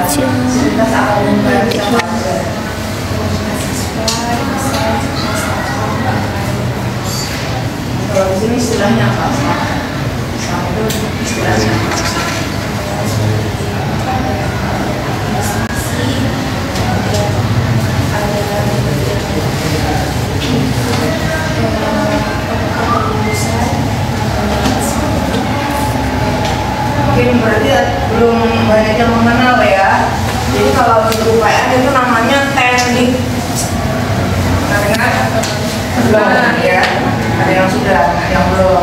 kecil adiknya. Kalau di sini istilahnya apa? Itu istilahnya mungkin berarti belum banyak yang mengenal ya. Jadi kalau untuk UPN itu namanya teknik. Belum ya. Ada yang sudah, yang belum.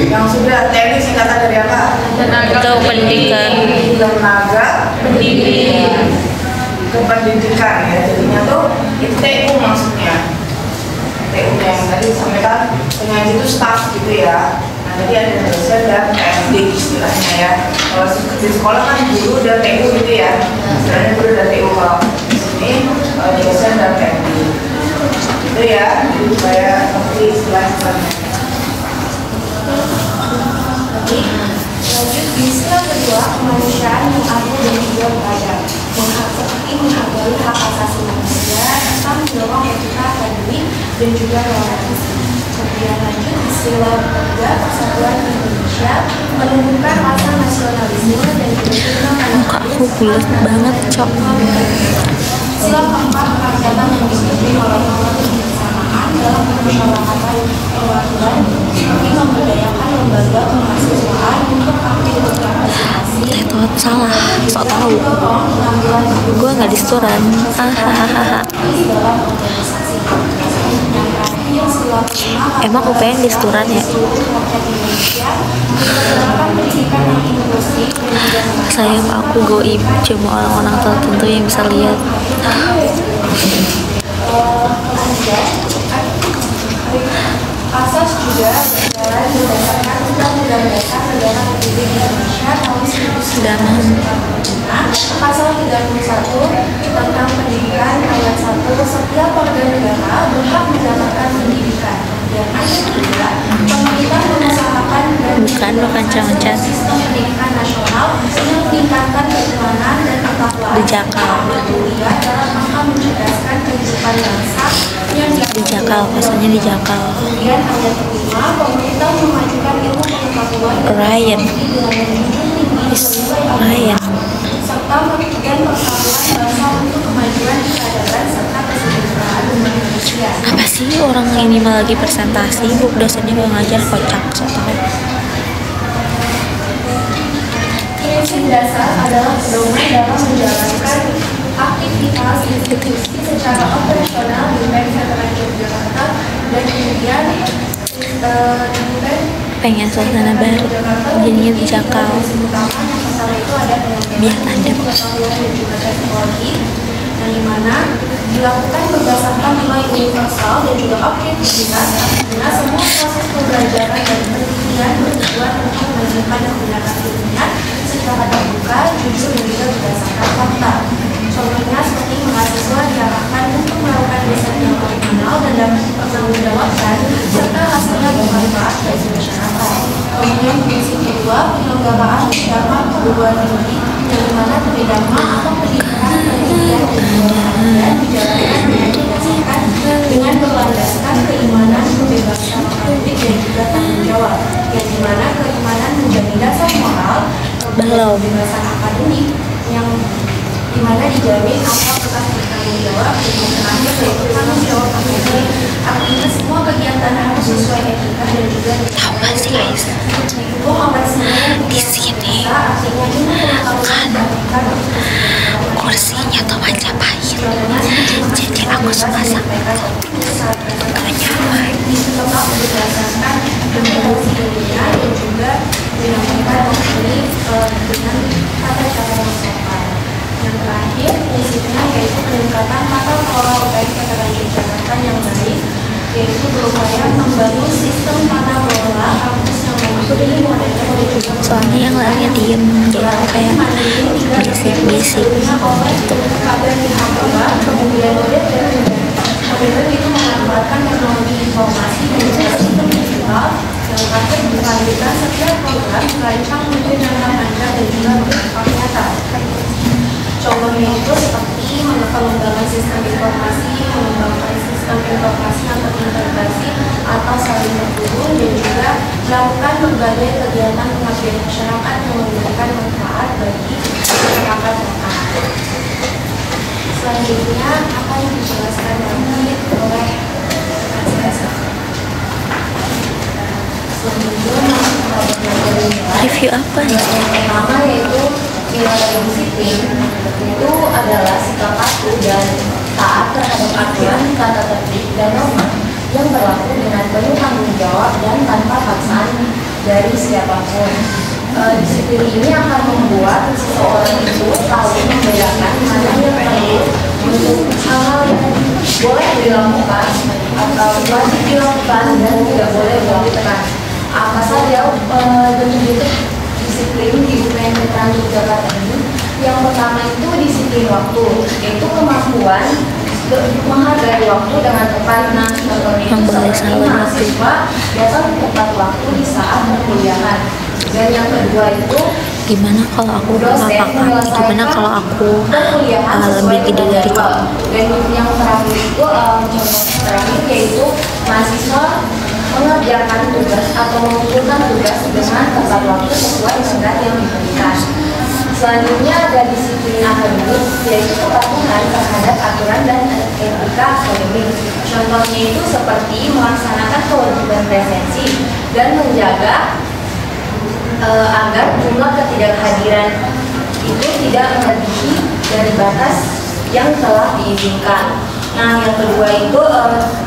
Yang sudah teknik singkatan dari apa? Atau pendidikan. Tenaga pendidik. Kependidikan ya. Jadinya tuh itu TU maksudnya. TU yang tadi disampaikan pengaji itu staff gitu ya. Nah, jadi ada dosen dan PMD istilahnya ya. Kalau di sekolah kan guru udah TU gitu ya. Istilahnya guru udah TU, kalau di sini dosen dan PMD. Itu ya, jadi supaya seperti istilah-istilahnya. Lanjut di istilah kedua, kemanusiaan yang adil dan juga beradab, seperti menghargai hak asasi manusia, serta mendorong etika akademik dan juga toleransi. Kemudian lanjut istilah ketiga, persatuan Indonesia, menumbuhkan rasa nasionalisme dan juga Muka aku bulat banget, Cok. Istilah keempat, kerakyatan yang dipimpin oleh Allah kebersamaan dalam permusyawaratan perwakilan seperti memberdayakan lembaga kemahasiswaan untuk aktif berpartisipasi. Itu salah, sok tahu. Gue nggak di setoran. Hahaha. Emang UPN di setoran ya? Sayang aku goib, cuma orang-orang tertentu yang bisa lihat. Asas juga berjalan berdasarkan Undang-Undang Dasar Negara Republik Indonesia tahun 1945, Pasal 31 tentang pendidikan ayat 1, setiap warga negara berhak mendapatkan pendidikan. Dan ayat 2, pemerintah mengusahakan dan Bukan cancan. sistem pendidikan nasional yang meningkatkan keimanan dan ketakwaan Dijakal. kuliah dalam rangka mencerdaskan kehidupan bangsa yang Dijakal, pasalnya dijakal. Kemudian ayat kelima, pemerintah memajukan ilmu pengetahuan Ryan. Ryan. serta dan persatuan bangsa untuk kemajuan peradaban serta kesejahteraan umat manusia. Apa sih orang ini mah lagi presentasi, bu dosennya nggak ngajar, kocak, sok tahu. Prinsip dasar adalah pedoman dalam menjalankan aktivitas institusi secara operasional di Bank Veteran Yogyakarta dan kemudian Pengen suasana baru, jadinya dijakal. Biar adem. Yang dimana dilakukan berdasarkan nilai universal dan juga objektivitas, karena semua proses pembelajaran dan penelitian bertujuan untuk menunjukkan kebenaran ilmiah secara terbuka, jujur dan juga berdasarkan fakta. Contohnya seperti mahasiswa diarahkan untuk melakukan riset yang original dan dapat dipertanggungjawabkan serta hasilnya bermanfaat bagi masyarakat. Kemudian prinsip kedua, penyelenggaraan dharma perguruan tinggi, yang dimana tridharma atau pendidikan penelitian dan pengabdian dijalankan berdasarkan dengan berlandaskan keimanan, kebebasan akademik dan juga tanggung jawab, yang dimana keimanan menjadi dasar moral, kebebasan akademik yang dimana dijamin apa tetap bertanggung jawab, dan terakhir yaitu tanggung jawab akademik. Artinya semua kegiatan harus sesuai etika dan juga Tahu nggak sih guys? didukung oleh semua Di sini artinya ilmu pengetahuan kursinya tuh Majapahit, jadi aku suka sangat gak nyaman. tetap berdasarkan demokrasi dunia dan juga dinamakan ini dengan tata cara yang sopan. Yang terakhir prinsipnya yaitu peningkatan tata kelola UPN Veteran Yogyakarta yang baik, yaitu berupaya membangun sistem tata kelola kampus yang memenuhi modern dan juga Soalnya yang lainnya diem, jadi aku kayak bisik-bisik gitu. Kemudian itu memanfaatkan teknologi informasi dan juga sistem digital yang dapat berkelanjutan setiap program merancang menuju jangka panjang dan juga berdampak nyata. Contohnya contohnya itu seperti pengembangan sistem informasi, mengembangkan sistem informasi yang terintegrasi atau saling terhubung, dan juga melakukan berbagai kegiatan pengabdian masyarakat yang memberikan manfaat bagi masyarakat lokal. Selanjutnya akan dijelaskan lagi oleh Review apa nih? Yang pertama yaitu nilai disiplin, itu adalah sikap patuh dan taat terhadap aturan, tata tertib dan norma yang berlaku dengan penuh tanggung jawab dan tanpa paksaan dari siapapun. Disiplin ini akan membuat seseorang itu tahu membedakan mana yang perlu untuk hal yang boleh dilakukan atau wajib dilakukan dan tidak boleh dilakukan. Apa saja bentuk disiplin di UPN Veteran Yogyakarta ini? Yang pertama itu disiplin waktu, yaitu kemampuan menghargai waktu dengan tepat. Nah, contohnya itu seperti mahasiswa datang tepat waktu di saat perkuliahan. Dan yang kedua itu Gimana kalau aku apakah gimana kalau aku lebih gede dari kamu? Dan yang terakhir itu contoh terakhir yaitu mahasiswa mengerjakan tugas atau mengumpulkan tugas dengan tepat waktu sesuai dengan yang diberikan. Selanjutnya ada disiplin akademik, yaitu kepatuhan terhadap aturan dan etika akademik. Contohnya itu seperti melaksanakan kewajiban presensi dan menjaga agar jumlah ketidakhadiran itu tidak melebihi dari batas yang telah diizinkan. Nah, yang kedua itu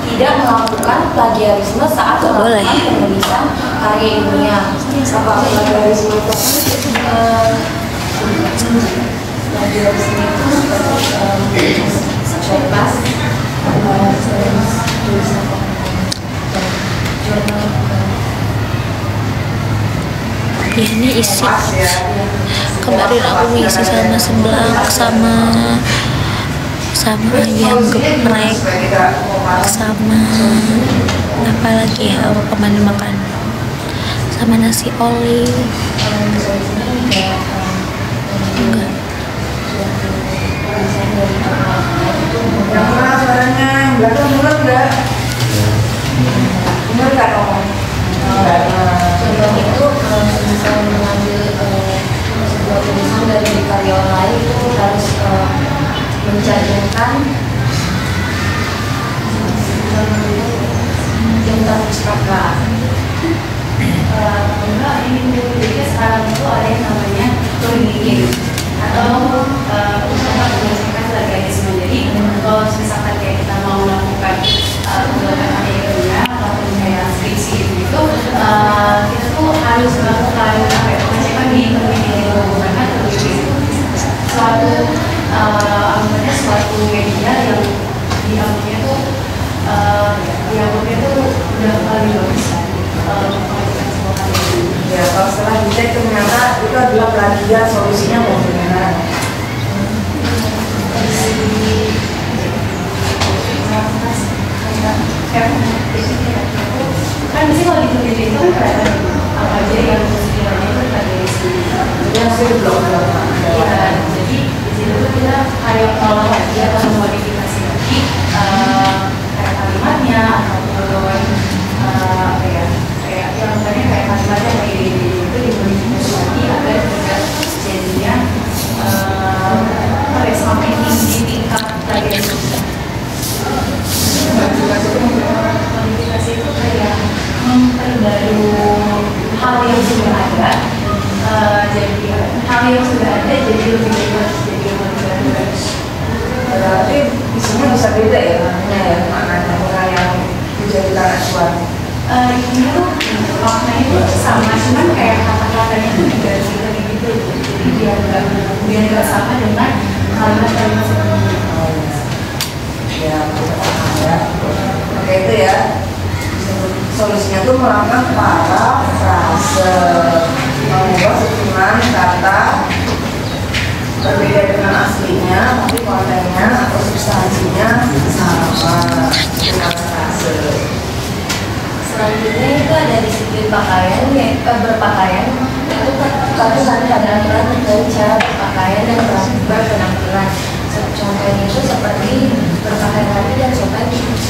tidak melakukan plagiarisme saat melakukan penulisan karya ilmiah. Apa plagiarisme itu? Plagiarisme itu seperti bebas tulisan jurnal. Ya, ini isi kemarin aku isi sama seblak sama ayam geprek sama apa lagi ya kemarin makan sama nasi oli enggak. Yang mana suaranya? Yang belakang dengar nggak? Dengar nggak dong? Contoh itu misal mengambil sebuah tulisan dari karya orang lain itu harus mencantumkan yang terpustaka. Enggak, ini jadi sekarang itu ada yang namanya coding atau usaha berdasarkan plagiarisme. Jadi kalau misalkan kayak kita mau melakukan pembuatan karya ilmiah ataupun kayak skripsi gitu, kita tuh harus melakukan pengecekan di karena suatu media yang diambilnya tuh udah paling bagus pengecekan sebuah karya. Ya, kalau setelah dicek ternyata itu adalah plagiat, solusinya mau gimana? Kan di sini kalau ditulis itu kan apa aja yang sekiranya itu plagiarisme. Yang sudah belum. Iya, jadi di situ tuh kita kayak olah lagi atau memodifikasi lagi kayak kalimatnya ataupun apa ya kayak yang tadi kayak kalimatnya kayak itu dimodifikasi lagi agar tidak jadinya apa ya sampai tinggi tingkat plagiarisme. Modifikasi itu kayak memperbarui hal yang sudah ada, jadi hal yang sudah ada jadi lebih bagus, jadi lebih bagus. Berarti di sini bisa beda ya maknanya ya, maknanya orang yang dijadikan acuan. Ini tuh maknanya itu sama, cuman kayak kata-katanya tuh diganti lagi gitu, jadi biar nggak sama dengan kalimat-kalimat sebelumnya. Ya, ya. Oke itu ya. Solusinya tuh melakukan parafrase, mengubah susunan kata berbeda dengan aslinya, tapi kontennya atau substansinya sama dengan parafrase. Selanjutnya itu ada disiplin pakaian, berpakaian, yaitu kepatuhan pada aturan dari cara berpakaian dan berpenampilan.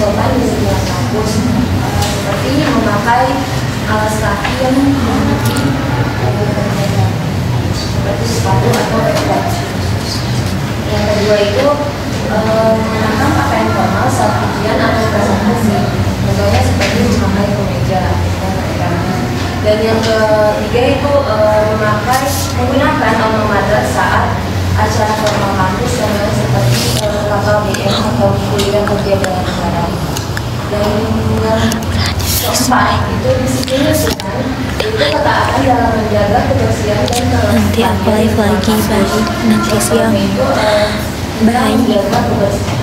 sopan di setiap kampus, seperti memakai alas kaki yang memiliki seperti sepatu atau backpack. Yang kedua itu mengenakan pakaian formal saat ujian atau presentasi, contohnya seperti memakai kemeja dan yang ketiga itu menggunakan alma mater saat acara formal kampus, contohnya seperti KKBM atau kuliah kerja dengan negara. Dan yang keempat itu disiplin lingkungan, itu ketaatan dalam menjaga kebersihan dan Nanti aku live lagi, bye. Nanti siang. itu Bye. menjaga kebersihan.